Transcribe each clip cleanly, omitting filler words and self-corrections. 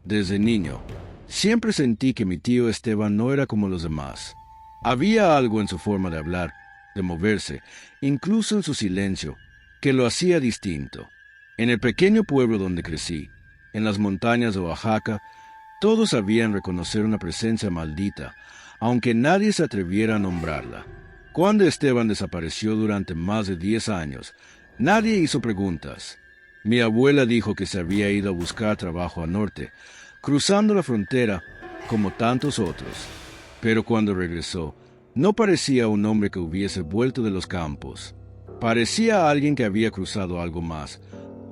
Desde niño, siempre sentí que mi tío Esteban no era como los demás. Había algo en su forma de hablar, de moverse, incluso en su silencio, que lo hacía distinto. En el pequeño pueblo donde crecí, en las montañas de Oaxaca, todos sabían reconocer una presencia maldita, aunque nadie se atreviera a nombrarla. Cuando Esteban desapareció durante más de 10 años, nadie hizo preguntas. Mi abuela dijo que se había ido a buscar trabajo al norte, cruzando la frontera como tantos otros. Pero cuando regresó, no parecía un hombre que hubiese vuelto de los campos. Parecía alguien que había cruzado algo más,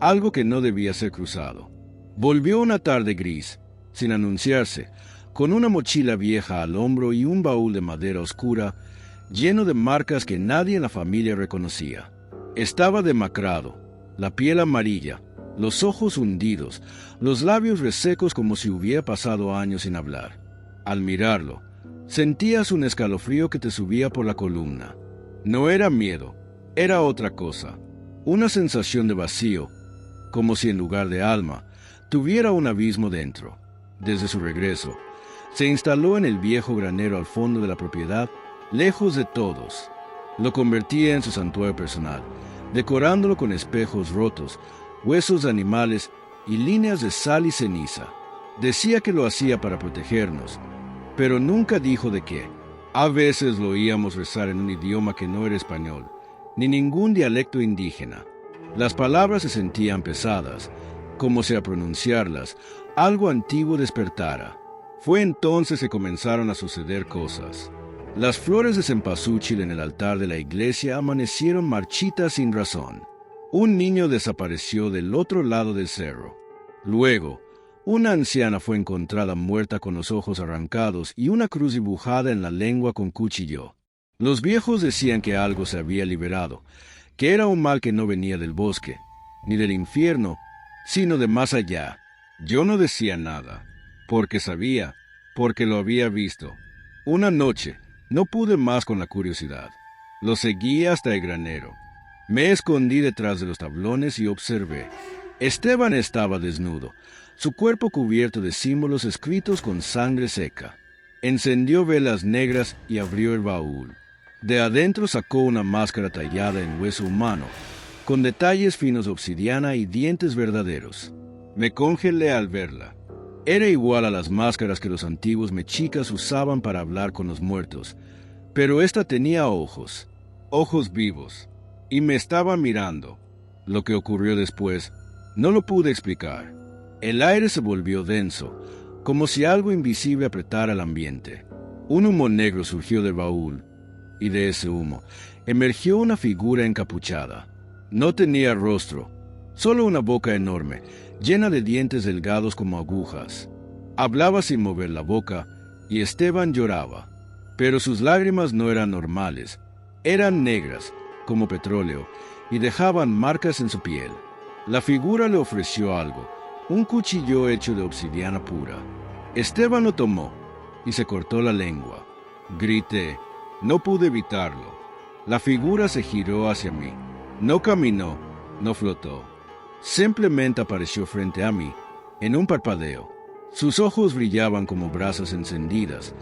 algo que no debía ser cruzado. Volvió una tarde gris, sin anunciarse, con una mochila vieja al hombro y un baúl de madera oscura, lleno de marcas que nadie en la familia reconocía. Estaba demacrado, la piel amarilla, los ojos hundidos, los labios resecos como si hubiera pasado años sin hablar. Al mirarlo, sentías un escalofrío que te subía por la columna. No era miedo, era otra cosa, una sensación de vacío, como si en lugar de alma, tuviera un abismo dentro. Desde su regreso, se instaló en el viejo granero al fondo de la propiedad, lejos de todos. Lo convertía en su santuario personal, decorándolo con espejos rotos, huesos de animales y líneas de sal y ceniza. Decía que lo hacía para protegernos, pero nunca dijo de qué. A veces lo oíamos rezar en un idioma que no era español, ni ningún dialecto indígena. Las palabras se sentían pesadas, como si a pronunciarlas, algo antiguo despertara. Fue entonces que comenzaron a suceder cosas. Las flores de cempasúchil en el altar de la iglesia amanecieron marchitas sin razón. Un niño desapareció del otro lado del cerro. Luego, una anciana fue encontrada muerta con los ojos arrancados y una cruz dibujada en la lengua con cuchillo. Los viejos decían que algo se había liberado, que era un mal que no venía del bosque, ni del infierno, sino de más allá. Yo no decía nada, porque sabía, porque lo había visto. Una noche, no pude más con la curiosidad. Lo seguí hasta el granero. Me escondí detrás de los tablones y observé. Esteban estaba desnudo, su cuerpo cubierto de símbolos escritos con sangre seca. Encendió velas negras y abrió el baúl. De adentro sacó una máscara tallada en hueso humano, con detalles finos de obsidiana y dientes verdaderos. Me congelé al verla. Era igual a las máscaras que los antiguos mexicas usaban para hablar con los muertos, pero esta tenía ojos, ojos vivos, y me estaba mirando. Lo que ocurrió después no lo pude explicar. El aire se volvió denso, como si algo invisible apretara el ambiente. Un humo negro surgió del baúl, y de ese humo emergió una figura encapuchada. No tenía rostro, solo una boca enorme, llena de dientes delgados como agujas. Hablaba sin mover la boca, y Esteban lloraba. Pero sus lágrimas no eran normales, eran negras, como petróleo, y dejaban marcas en su piel. La figura le ofreció algo, un cuchillo hecho de obsidiana pura. Esteban lo tomó, y se cortó la lengua. Grité, no pude evitarlo. La figura se giró hacia mí. No caminó, no flotó. Simplemente apareció frente a mí, en un parpadeo. Sus ojos brillaban como brasas encendidas,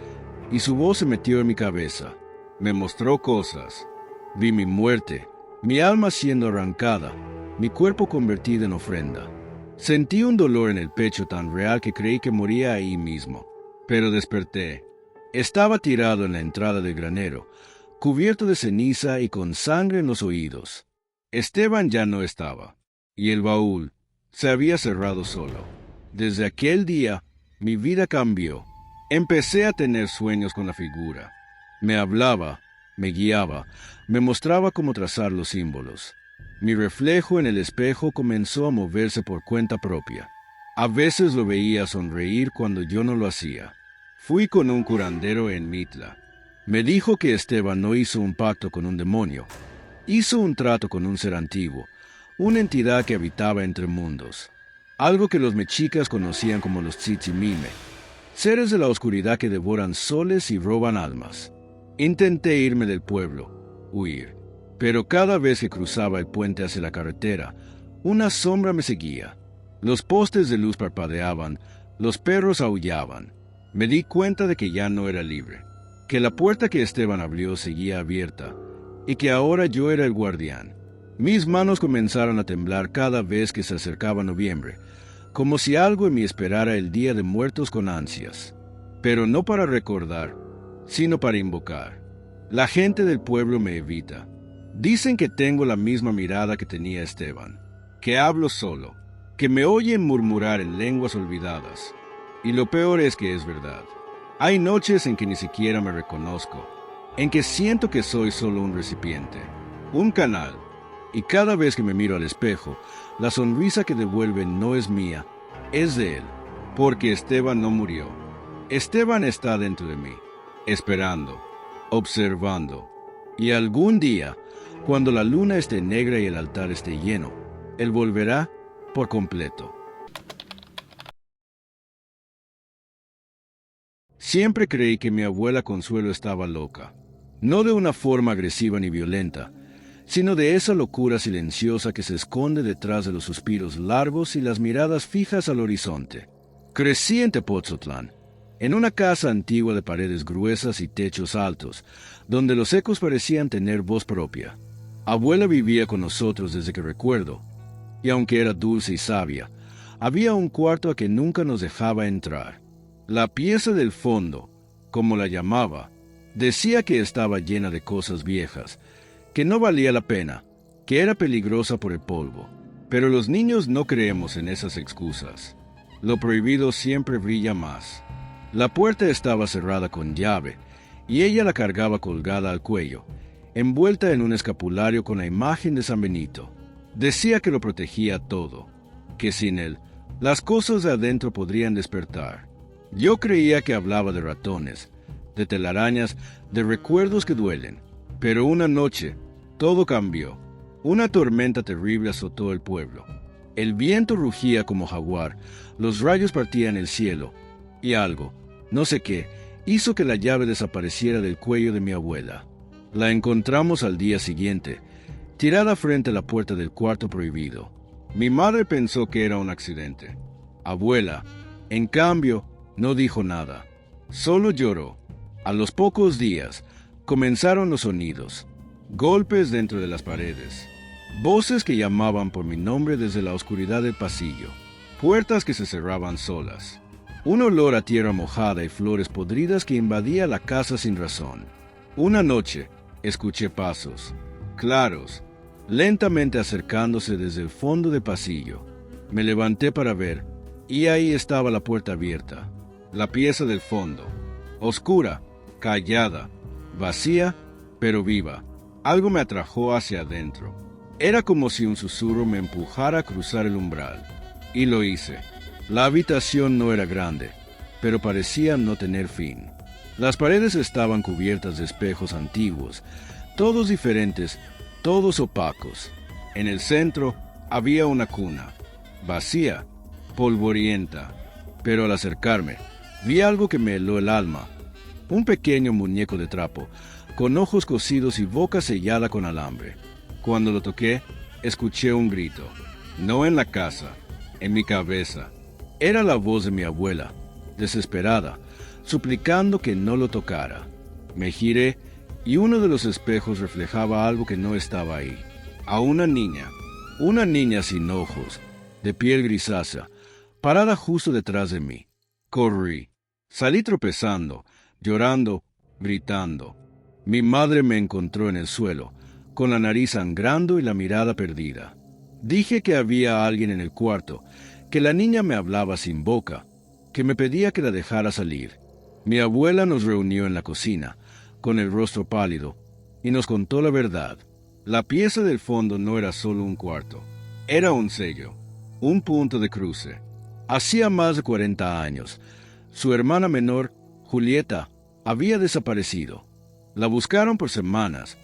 y su voz se metió en mi cabeza. Me mostró cosas. Vi mi muerte, mi alma siendo arrancada, mi cuerpo convertido en ofrenda. Sentí un dolor en el pecho tan real que creí que moría ahí mismo. Pero desperté. Estaba tirado en la entrada del granero, cubierto de ceniza y con sangre en los oídos. Esteban ya no estaba, y el baúl se había cerrado solo. Desde aquel día, mi vida cambió. Empecé a tener sueños con la figura. Me hablaba, me guiaba, me mostraba cómo trazar los símbolos. Mi reflejo en el espejo comenzó a moverse por cuenta propia. A veces lo veía sonreír cuando yo no lo hacía. Fui con un curandero en Mitla. Me dijo que Esteban no hizo un pacto con un demonio. Hizo un trato con un ser antiguo, una entidad que habitaba entre mundos. Algo que los mexicas conocían como los tzitzimime, seres de la oscuridad que devoran soles y roban almas. Intenté irme del pueblo, huir, pero cada vez que cruzaba el puente hacia la carretera, una sombra me seguía. Los postes de luz parpadeaban, Los perros aullaban. Me di cuenta de que ya no era libre, que la puerta que Esteban abrió seguía abierta y que ahora yo era el guardián. Mis manos comenzaron a temblar cada vez que se acercaba noviembre, como si algo en mí esperara el Día de Muertos con ansias. Pero no para recordar, sino para invocar. La gente del pueblo me evita. Dicen que tengo la misma mirada que tenía Esteban, que hablo solo, que me oyen murmurar en lenguas olvidadas. Y lo peor es que es verdad. Hay noches en que ni siquiera me reconozco, en que siento que soy solo un recipiente, un canal. Y cada vez que me miro al espejo, la sonrisa que devuelve no es mía, es de él, porque Esteban no murió. Esteban está dentro de mí, esperando, observando. Y algún día, cuando la luna esté negra y el altar esté lleno, él volverá por completo. Siempre creí que mi abuela Consuelo estaba loca, no de una forma agresiva ni violenta, sino de esa locura silenciosa que se esconde detrás de los suspiros largos y las miradas fijas al horizonte. Crecí en Tepotzotlán, en una casa antigua de paredes gruesas y techos altos, donde los ecos parecían tener voz propia. Abuela vivía con nosotros desde que recuerdo, y aunque era dulce y sabia, había un cuarto a que nunca nos dejaba entrar. La pieza del fondo, como la llamaba, decía que estaba llena de cosas viejas, que no valía la pena, que era peligrosa por el polvo. Pero los niños no creemos en esas excusas. Lo prohibido siempre brilla más. La puerta estaba cerrada con llave, y ella la cargaba colgada al cuello, envuelta en un escapulario con la imagen de San Benito. Decía que lo protegía todo, que sin él, las cosas de adentro podrían despertar. Yo creía que hablaba de ratones, de telarañas, de recuerdos que duelen. Pero una noche, todo cambió. Una tormenta terrible azotó el pueblo. El viento rugía como jaguar, los rayos partían el cielo, y algo, no sé qué, hizo que la llave desapareciera del cuello de mi abuela. La encontramos al día siguiente, tirada frente a la puerta del cuarto prohibido. Mi madre pensó que era un accidente. Abuela, en cambio, no dijo nada. Solo lloró. A los pocos días, comenzaron los sonidos. Golpes dentro de las paredes. Voces que llamaban por mi nombre desde la oscuridad del pasillo. Puertas que se cerraban solas. Un olor a tierra mojada y flores podridas que invadía la casa sin razón. Una noche, escuché pasos, claros, lentamente acercándose desde el fondo del pasillo. Me levanté para ver, y ahí estaba la puerta abierta. La pieza del fondo, oscura, callada, vacía, pero viva. Algo me atrajo hacia adentro. Era como si un susurro me empujara a cruzar el umbral. Y lo hice. La habitación no era grande, pero parecía no tener fin. Las paredes estaban cubiertas de espejos antiguos, todos diferentes, todos opacos. En el centro había una cuna, vacía, polvorienta, pero al acercarme, vi algo que me heló el alma. Un pequeño muñeco de trapo, con ojos cosidos y boca sellada con alambre. Cuando lo toqué, escuché un grito. No en la casa, en mi cabeza. Era la voz de mi abuela, desesperada, suplicando que no lo tocara. Me giré y uno de los espejos reflejaba algo que no estaba ahí. A una niña sin ojos, de piel grisácea, parada justo detrás de mí. Corrí. Salí tropezando, llorando, gritando. Mi madre me encontró en el suelo, con la nariz sangrando y la mirada perdida. Dije que había alguien en el cuarto, que la niña me hablaba sin boca, que me pedía que la dejara salir. Mi abuela nos reunió en la cocina, con el rostro pálido, y nos contó la verdad. La pieza del fondo no era solo un cuarto, era un sello, un punto de cruce. Hacía más de 40 años, su hermana menor, Julieta, había desaparecido. La buscaron por semanas,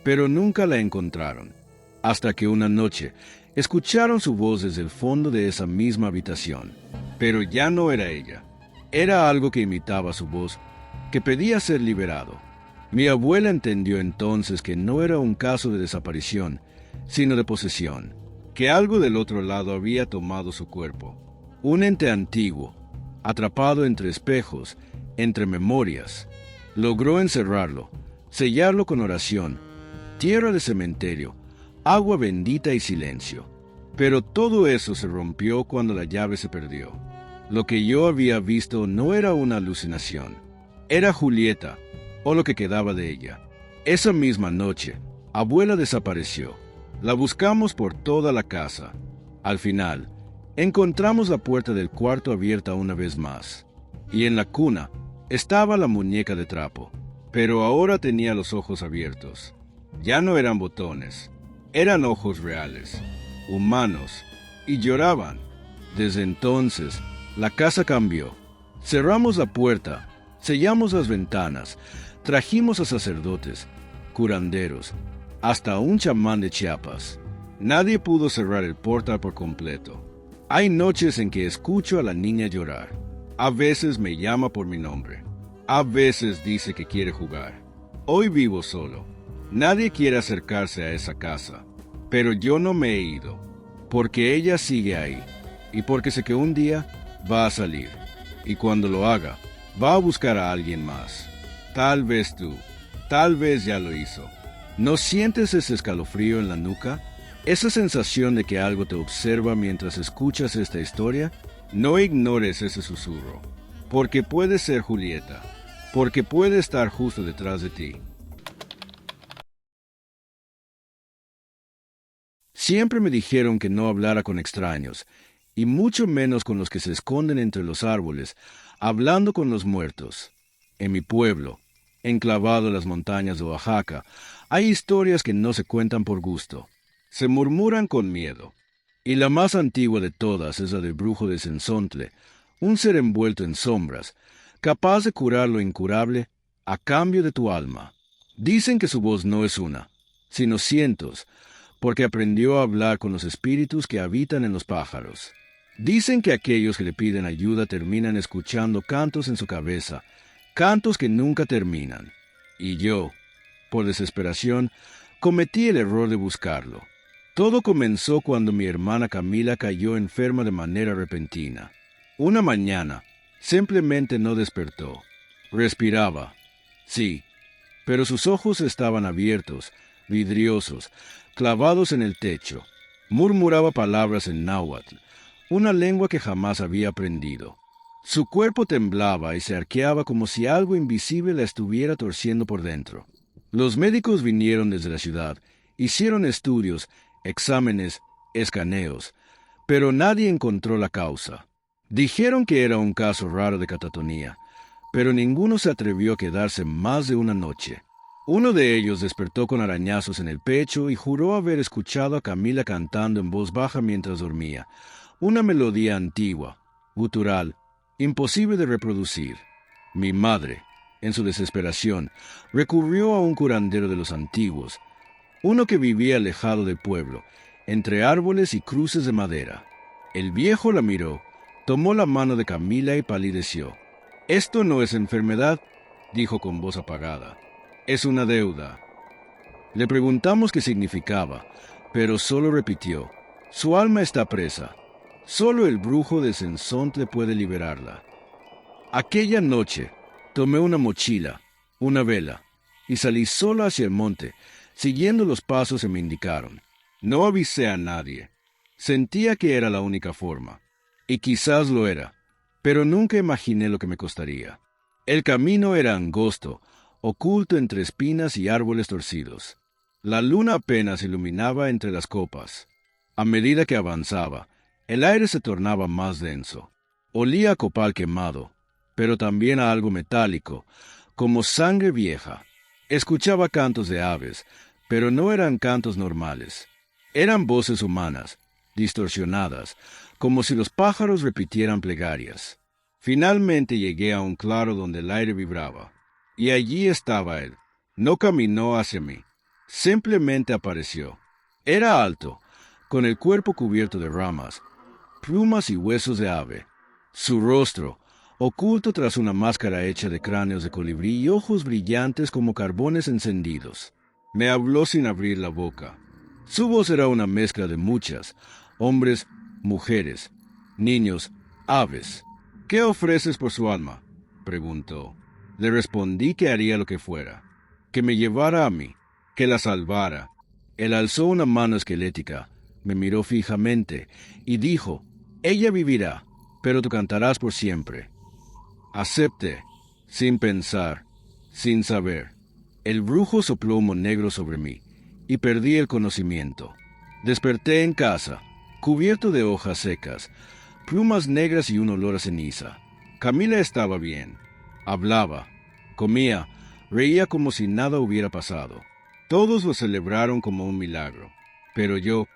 pero nunca la encontraron, hasta que una noche escucharon su voz desde el fondo de esa misma habitación. Pero ya no era ella. Era algo que imitaba su voz, que pedía ser liberado. Mi abuela entendió entonces que no era un caso de desaparición, sino de posesión, que algo del otro lado había tomado su cuerpo. Un ente antiguo, atrapado entre espejos, entre memorias. Logró encerrarlo, sellarlo con oración, tierra de cementerio, agua bendita y silencio. Pero todo eso se rompió cuando la llave se perdió. Lo que yo había visto no era una alucinación. Era Julieta, o lo que quedaba de ella. Esa misma noche, abuela desapareció. La buscamos por toda la casa. Al final, encontramos la puerta del cuarto abierta una vez más. Y en la cuna estaba la muñeca de trapo. Pero ahora tenía los ojos abiertos. Ya no eran botones. Eran ojos reales, humanos, y lloraban. Desde entonces, la casa cambió. Cerramos la puerta, sellamos las ventanas, trajimos a sacerdotes, curanderos, hasta un chamán de Chiapas. Nadie pudo cerrar el portal por completo. Hay noches en que escucho a la niña llorar. A veces me llama por mi nombre. A veces dice que quiere jugar. Hoy vivo solo. Nadie quiere acercarse a esa casa. Pero yo no me he ido, porque ella sigue ahí, y porque sé que un día va a salir, y cuando lo haga, va a buscar a alguien más. Tal vez tú, tal vez ya lo hizo. ¿No sientes ese escalofrío en la nuca? ¿Esa sensación de que algo te observa mientras escuchas esta historia? No ignores ese susurro, porque puede ser Julieta, porque puede estar justo detrás de ti. Siempre me dijeron que no hablara con extraños, y mucho menos con los que se esconden entre los árboles, hablando con los muertos. En mi pueblo, enclavado en las montañas de Oaxaca, hay historias que no se cuentan por gusto. Se murmuran con miedo. Y la más antigua de todas es la del brujo de Cenzontle, un ser envuelto en sombras, capaz de curar lo incurable a cambio de tu alma. Dicen que su voz no es una, sino cientos, porque aprendió a hablar con los espíritus que habitan en los pájaros. Dicen que aquellos que le piden ayuda terminan escuchando cantos en su cabeza, cantos que nunca terminan. Y yo, por desesperación, cometí el error de buscarlo. Todo comenzó cuando mi hermana Camila cayó enferma de manera repentina. Una mañana, simplemente no despertó. Respiraba, sí, pero sus ojos estaban abiertos, vidriosos, clavados en el techo. Murmuraba palabras en náhuatl, una lengua que jamás había aprendido. Su cuerpo temblaba y se arqueaba como si algo invisible la estuviera torciendo por dentro. Los médicos vinieron desde la ciudad, hicieron estudios, exámenes, escaneos, pero nadie encontró la causa. Dijeron que era un caso raro de catatonía, pero ninguno se atrevió a quedarse más de una noche. Uno de ellos despertó con arañazos en el pecho y juró haber escuchado a Camila cantando en voz baja mientras dormía, una melodía antigua, gutural, imposible de reproducir. Mi madre, en su desesperación, recurrió a un curandero de los antiguos, uno que vivía alejado del pueblo, entre árboles y cruces de madera. El viejo la miró, tomó la mano de Camila y palideció. «Esto no es enfermedad», dijo con voz apagada. «Es una deuda». Le preguntamos qué significaba, pero solo repitió, «Su alma está presa. Solo el brujo de Cenzontle puede liberarla». Aquella noche, tomé una mochila, una vela, y salí sola hacia el monte, siguiendo los pasos que me indicaron. No avisé a nadie. Sentía que era la única forma, y quizás lo era, pero nunca imaginé lo que me costaría. El camino era angosto, oculto entre espinas y árboles torcidos. La luna apenas iluminaba entre las copas. A medida que avanzaba, el aire se tornaba más denso. Olía a copal quemado, pero también a algo metálico, como sangre vieja. Escuchaba cantos de aves, pero no eran cantos normales. Eran voces humanas, distorsionadas, como si los pájaros repitieran plegarias. Finalmente llegué a un claro donde el aire vibraba, y allí estaba él. No caminó hacia mí, simplemente apareció. Era alto, con el cuerpo cubierto de ramas, plumas y huesos de ave. Su rostro, oculto tras una máscara hecha de cráneos de colibrí y ojos brillantes como carbones encendidos. Me habló sin abrir la boca. Su voz era una mezcla de muchas, hombres, mujeres, niños, aves. ¿Qué ofreces por su alma? Preguntó. Le respondí que haría lo que fuera, que me llevara a mí, que la salvara. Él alzó una mano esquelética, me miró fijamente y dijo, ella vivirá, pero tú cantarás por siempre. Acepté, sin pensar, sin saber. El brujo sopló humo negro sobre mí y perdí el conocimiento. Desperté en casa, cubierto de hojas secas, plumas negras y un olor a ceniza. Camila estaba bien. Hablaba, comía, reía como si nada hubiera pasado. Todos lo celebraron como un milagro. Pero yo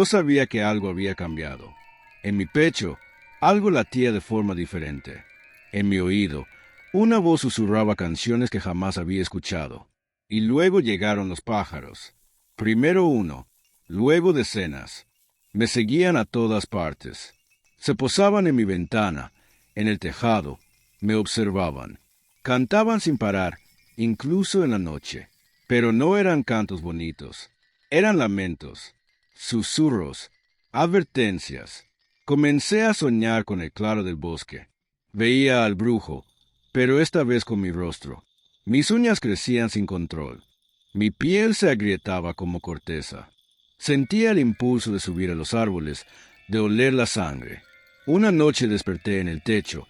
sabía que algo había cambiado. En mi pecho, algo latía de forma diferente. En mi oído, una voz susurraba canciones que jamás había escuchado. Y luego llegaron los pájaros. Primero uno, luego decenas. Me seguían a todas partes. Se posaban en mi ventana, en el tejado, me observaban. Cantaban sin parar, incluso en la noche. Pero no eran cantos bonitos. Eran lamentos, susurros, advertencias. Comencé a soñar con el claro del bosque. Veía al brujo, pero esta vez con mi rostro. Mis uñas crecían sin control. Mi piel se agrietaba como corteza. Sentía el impulso de subir a los árboles, de oler la sangre. Una noche desperté en el techo,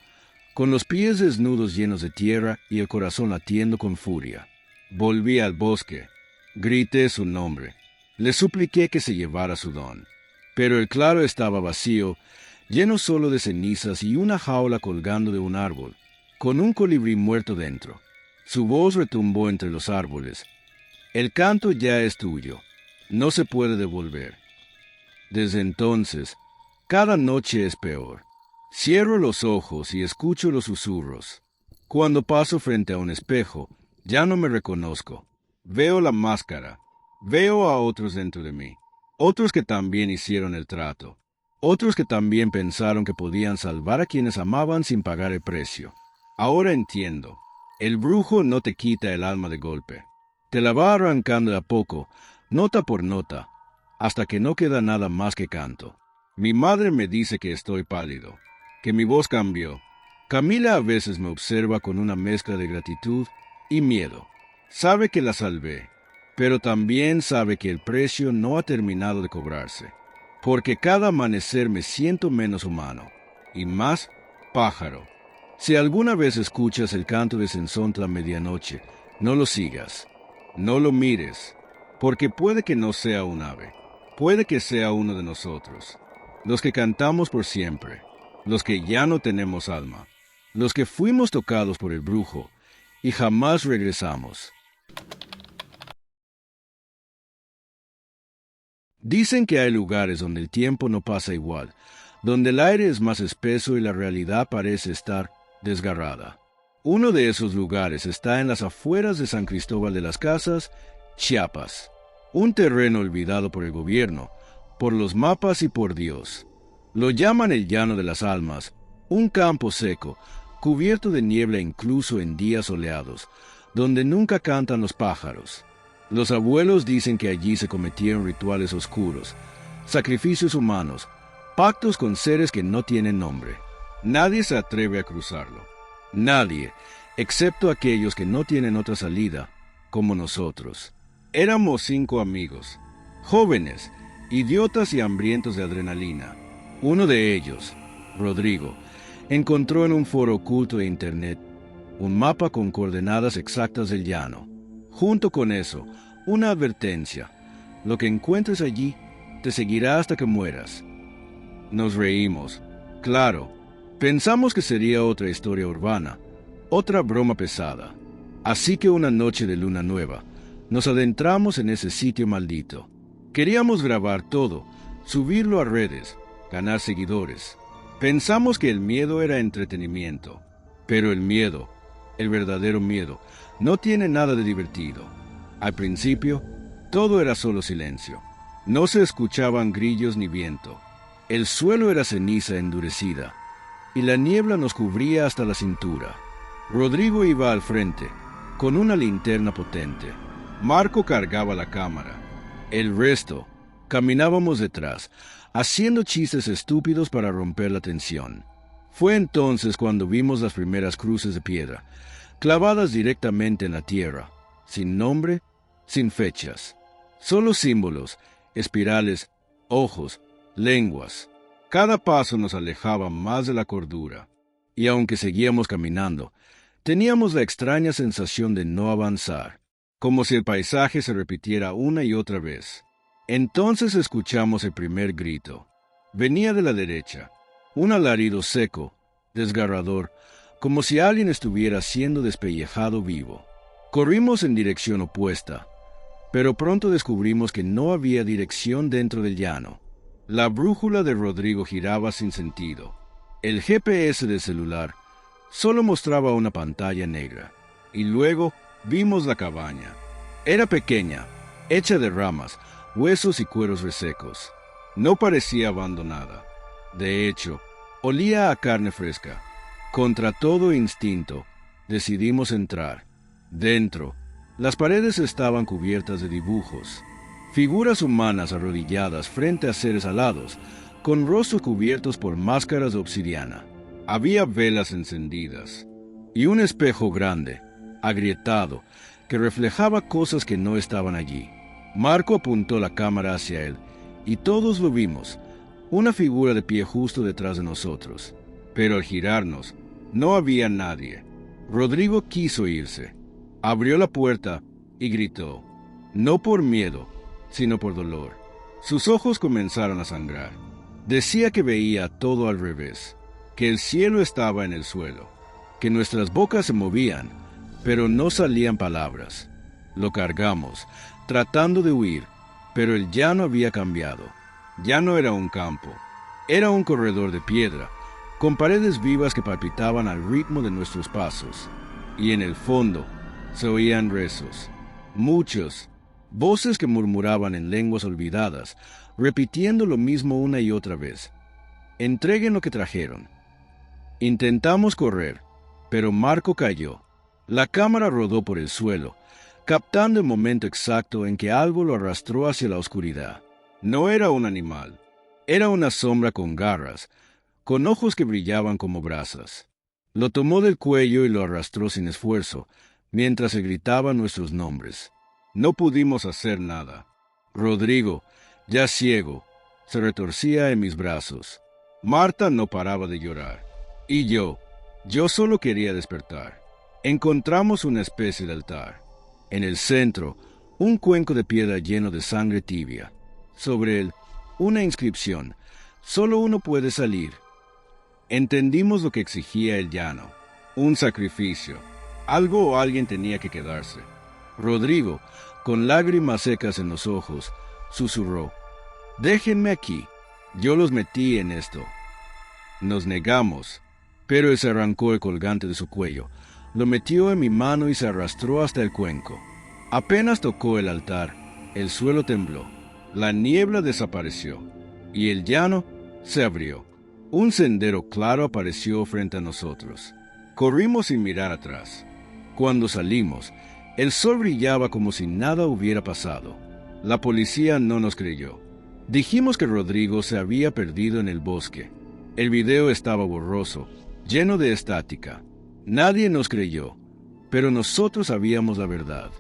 con los pies desnudos llenos de tierra y el corazón latiendo con furia. Volví al bosque. Grité su nombre. Le supliqué que se llevara su don. Pero el claro estaba vacío, lleno solo de cenizas y una jaula colgando de un árbol, con un colibrí muerto dentro. Su voz retumbó entre los árboles. El canto ya es tuyo. No se puede devolver. Desde entonces, cada noche es peor. Cierro los ojos y escucho los susurros. Cuando paso frente a un espejo, ya no me reconozco. Veo la máscara. Veo a otros dentro de mí. Otros que también hicieron el trato. Otros que también pensaron que podían salvar a quienes amaban sin pagar el precio. Ahora entiendo. El brujo no te quita el alma de golpe. Te la va arrancando de a poco, nota por nota, hasta que no queda nada más que canto. Mi madre me dice que estoy pálido, que mi voz cambió. Camila a veces me observa con una mezcla de gratitud y miedo. Sabe que la salvé, pero también sabe que el precio no ha terminado de cobrarse, porque cada amanecer me siento menos humano y más pájaro. Si alguna vez escuchas el canto de Cenzontla a medianoche, no lo sigas, no lo mires, porque puede que no sea un ave, puede que sea uno de nosotros, los que cantamos por siempre, los que ya no tenemos alma, los que fuimos tocados por el brujo y jamás regresamos. Dicen que hay lugares donde el tiempo no pasa igual, donde el aire es más espeso y la realidad parece estar desgarrada. Uno de esos lugares está en las afueras de San Cristóbal de las Casas, Chiapas, un terreno olvidado por el gobierno, por los mapas y por Dios. Lo llaman el Llano de las Almas, un campo seco, cubierto de niebla incluso en días soleados, donde nunca cantan los pájaros. Los abuelos dicen que allí se cometieron rituales oscuros, sacrificios humanos, pactos con seres que no tienen nombre. Nadie se atreve a cruzarlo. Nadie, excepto aquellos que no tienen otra salida, como nosotros. Éramos 5 amigos, jóvenes, idiotas y hambrientos de adrenalina. Uno de ellos, Rodrigo, encontró en un foro oculto de Internet un mapa con coordenadas exactas del llano. Junto con eso, una advertencia. Lo que encuentres allí te seguirá hasta que mueras. Nos reímos. Claro, pensamos que sería otra historia urbana, otra broma pesada. Así que una noche de luna nueva, nos adentramos en ese sitio maldito. Queríamos grabar todo, subirlo a redes, ganar seguidores. Pensamos que el miedo era entretenimiento, pero el miedo, el verdadero miedo, no tiene nada de divertido. Al principio, todo era solo silencio. No se escuchaban grillos ni viento. El suelo era ceniza endurecida, y la niebla nos cubría hasta la cintura. Rodrigo iba al frente, con una linterna potente. Marco cargaba la cámara. El resto, caminábamos detrás, haciendo chistes estúpidos para romper la tensión. Fue entonces cuando vimos las primeras cruces de piedra, clavadas directamente en la tierra, sin nombre, sin fechas. Solo símbolos, espirales, ojos, lenguas. Cada paso nos alejaba más de la cordura, y aunque seguíamos caminando, teníamos la extraña sensación de no avanzar, como si el paisaje se repitiera una y otra vez. Entonces escuchamos el primer grito. Venía de la derecha, un alarido seco, desgarrador, como si alguien estuviera siendo despellejado vivo. Corrimos en dirección opuesta, pero pronto descubrimos que no había dirección dentro del llano. La brújula de Rodrigo giraba sin sentido. El GPS del celular solo mostraba una pantalla negra, y luego vimos la cabaña. Era pequeña, hecha de ramas, huesos y cueros resecos. No parecía abandonada. De hecho, olía a carne fresca. Contra todo instinto, decidimos entrar. Dentro, las paredes estaban cubiertas de dibujos. Figuras humanas arrodilladas frente a seres alados, con rostros cubiertos por máscaras de obsidiana. Había velas encendidas y un espejo grande, agrietado, que reflejaba cosas que no estaban allí. Marco apuntó la cámara hacia él, y todos lo vimos, una figura de pie justo detrás de nosotros. Pero al girarnos, no había nadie. Rodrigo quiso irse. Abrió la puerta y gritó, no por miedo, sino por dolor. Sus ojos comenzaron a sangrar. Decía que veía todo al revés, que el cielo estaba en el suelo, que nuestras bocas se movían, pero no salían palabras. Lo cargamos, tratando de huir, pero el llano había cambiado. Ya no era un campo, era un corredor de piedra, con paredes vivas que palpitaban al ritmo de nuestros pasos. Y en el fondo se oían rezos, muchos, voces que murmuraban en lenguas olvidadas, repitiendo lo mismo una y otra vez. Entreguen lo que trajeron. Intentamos correr, pero Marco cayó. La cámara rodó por el suelo, captando el momento exacto en que algo lo arrastró hacia la oscuridad. No era un animal, era una sombra con garras, con ojos que brillaban como brasas. Lo tomó del cuello y lo arrastró sin esfuerzo, mientras se gritaban nuestros nombres. No pudimos hacer nada. Rodrigo, ya ciego, se retorcía en mis brazos. Marta no paraba de llorar. Y yo solo quería despertar. Encontramos una especie de altar. En el centro, un cuenco de piedra lleno de sangre tibia. Sobre él, una inscripción. Solo uno puede salir. Entendimos lo que exigía el llano. Un sacrificio. Algo o alguien tenía que quedarse. Rodrigo, con lágrimas secas en los ojos, susurró, «Déjenme aquí, yo los metí en esto». Nos negamos, pero él se arrancó el colgante de su cuello, lo metió en mi mano y se arrastró hasta el cuenco. Apenas tocó el altar, el suelo tembló, la niebla desapareció, y el llano se abrió. Un sendero claro apareció frente a nosotros. Corrimos sin mirar atrás. Cuando salimos, el sol brillaba como si nada hubiera pasado. La policía no nos creyó. Dijimos que Rodrigo se había perdido en el bosque. El video estaba borroso, lleno de estática. Nadie nos creyó, pero nosotros sabíamos la verdad.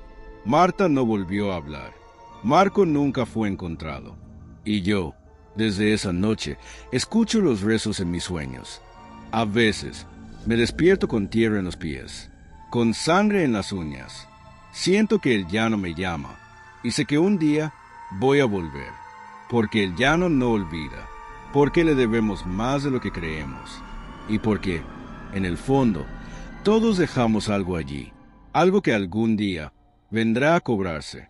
Marta no volvió a hablar. Marco nunca fue encontrado. Y yo, desde esa noche, escucho los rezos en mis sueños. A veces, me despierto con tierra en los pies, con sangre en las uñas. Siento que el llano me llama, y sé que un día voy a volver, porque el llano no olvida, porque le debemos más de lo que creemos, y porque, en el fondo, todos dejamos algo allí, algo que algún día vendrá a cobrarse.